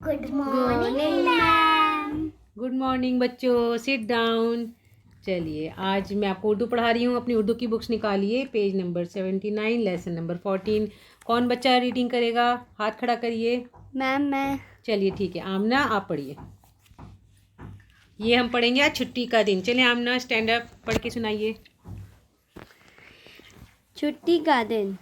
Good morning ma'am. Good morning बच्चों, sit down. चलिए, आज मैं आपको उर्दू पढ़ा रही हूँ। अपनी उर्दू की बुक्स निकालिए, पेज नंबर 79, लेसन नंबर 14। कौन बच्चा रीडिंग करेगा? हाथ खड़ा करिए। मैम मैं। चलिए ठीक है, आमना आप पढ़िए। ये हम पढ़ेंगे आज छुट्टी का दिन। चलिए आमना, स्टैंड अप, पढ़ के सुनाइए। छुट्टी का दिन।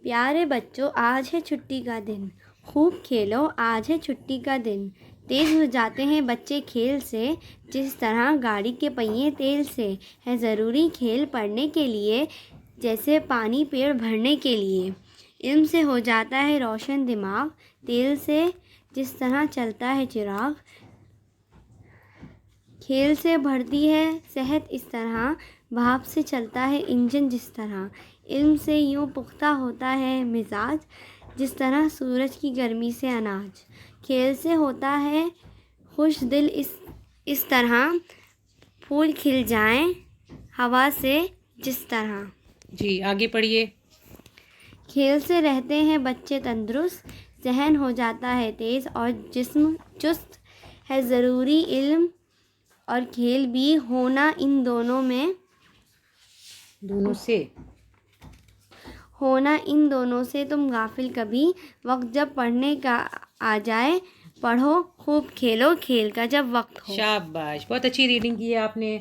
प्यारे बच्चों, आज है छुट्टी का दिन। खूब खेलो, आज है छुट्टी का दिन। तेज़ हो जाते हैं बच्चे खेल से, जिस तरह गाड़ी के पहिए तेल से। है ज़रूरी खेल पढ़ने के लिए, जैसे पानी पेड़ भरने के लिए। इल्म से हो जाता है रोशन दिमाग, तेल से जिस तरह चलता है चिराग। खेल से बढ़ती है सेहत इस तरह, भाप से चलता है इंजन जिस तरह। इल्म से यूँ पुख्ता होता है मिजाज, जिस तरह सूरज की गर्मी से अनाज। खेल से होता है खुश दिल इस तरह, फूल खिल जाएं हवा से जिस तरह। जी आगे पढ़िए। खेल से रहते हैं बच्चे तंदुरुस्त, जहन हो जाता है तेज़ और जिस्म चुस्त। है ज़रूरी इल्म और खेल भी होना, इन दोनों में होना से तुम गाफिल कभी। वक्त जब पढ़ने का आ जाए, पढ़ो खूब खेलो खेल का जब वक्त हो। शाबाश, बहुत अच्छी रीडिंग की है आपने।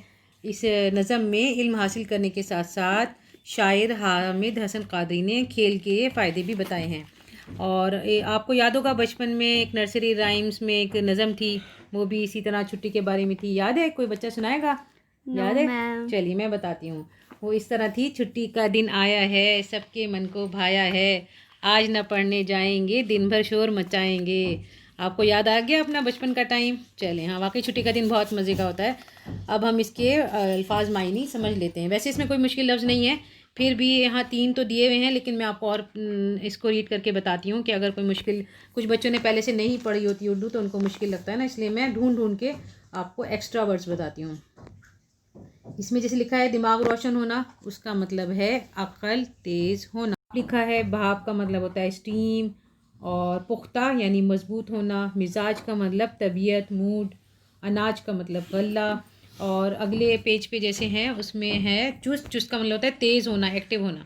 इस नज़म में इल्म हासिल करने के साथ साथ शायर हामिद हसन कादरी ने खेल के फ़ायदे भी बताए हैं। और आपको याद होगा बचपन में एक नर्सरी राइम्स में एक नज़म थी, वो भी इसी तरह छुट्टी के बारे में थी। याद है? कोई बच्चा सुनाएगा? याद है? चलिए मैं बताती हूँ। वो इस तरह थी, छुट्टी का दिन आया है, सबके मन को भाया है, आज न पढ़ने जाएंगे, दिन भर शोर मचाएंगे। आपको याद आ गया अपना बचपन का टाइम? चलें, हाँ वाकई छुट्टी का दिन बहुत मज़े का होता है। अब हम इसके अल्फाज मायनी समझ लेते हैं। वैसे इसमें कोई मुश्किल लफ्ज़ नहीं है, फिर भी यहाँ 3 तो दिए हुए हैं, लेकिन मैं आपको और इसको रीड करके बताती हूँ कि अगर कोई मुश्किल, कुछ बच्चों ने पहले से नहीं पढ़ी होती उर्दू तो उनको मुश्किल लगता है ना, इसलिए मैं ढूंढ के आपको एक्स्ट्रा वर्ड्स बताती हूँ। इसमें जैसे लिखा है दिमाग रोशन होना, उसका मतलब है अक्ल तेज़ होना। लिखा है भाप का मतलब होता है स्टीम, और पुख्ता यानी मजबूत होना। मिजाज का मतलब तबीयत, मूड। अनाज का मतलब गल्ला। और अगले पेज पे जैसे हैं उसमें है चुस्त। चुस्त का मतलब होता है तेज़ होना, एक्टिव होना।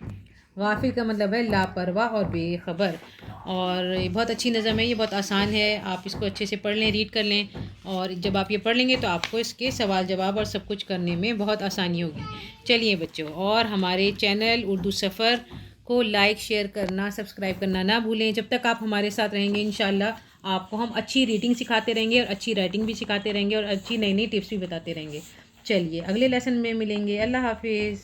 गाफिल का मतलब है लापरवाह और बेखबर। और ये बहुत अच्छी नज़म है, ये बहुत आसान है, आप इसको अच्छे से पढ़ लें, रीड कर लें। और जब आप ये पढ़ लेंगे तो आपको इसके सवाल जवाब और सब कुछ करने में बहुत आसानी होगी। चलिए बच्चों, और हमारे चैनल उर्दू सफ़र को लाइक, शेयर करना, सब्सक्राइब करना ना भूलें। जब तक आप हमारे साथ रहेंगे इंशाल्लाह आपको हम अच्छी रीडिंग सिखाते रहेंगे और अच्छी राइटिंग भी सिखाते रहेंगे और अच्छी नई नई टिप्स भी बताते रहेंगे। चलिए अगले लेसन में मिलेंगे। अल्लाह हाफिज़।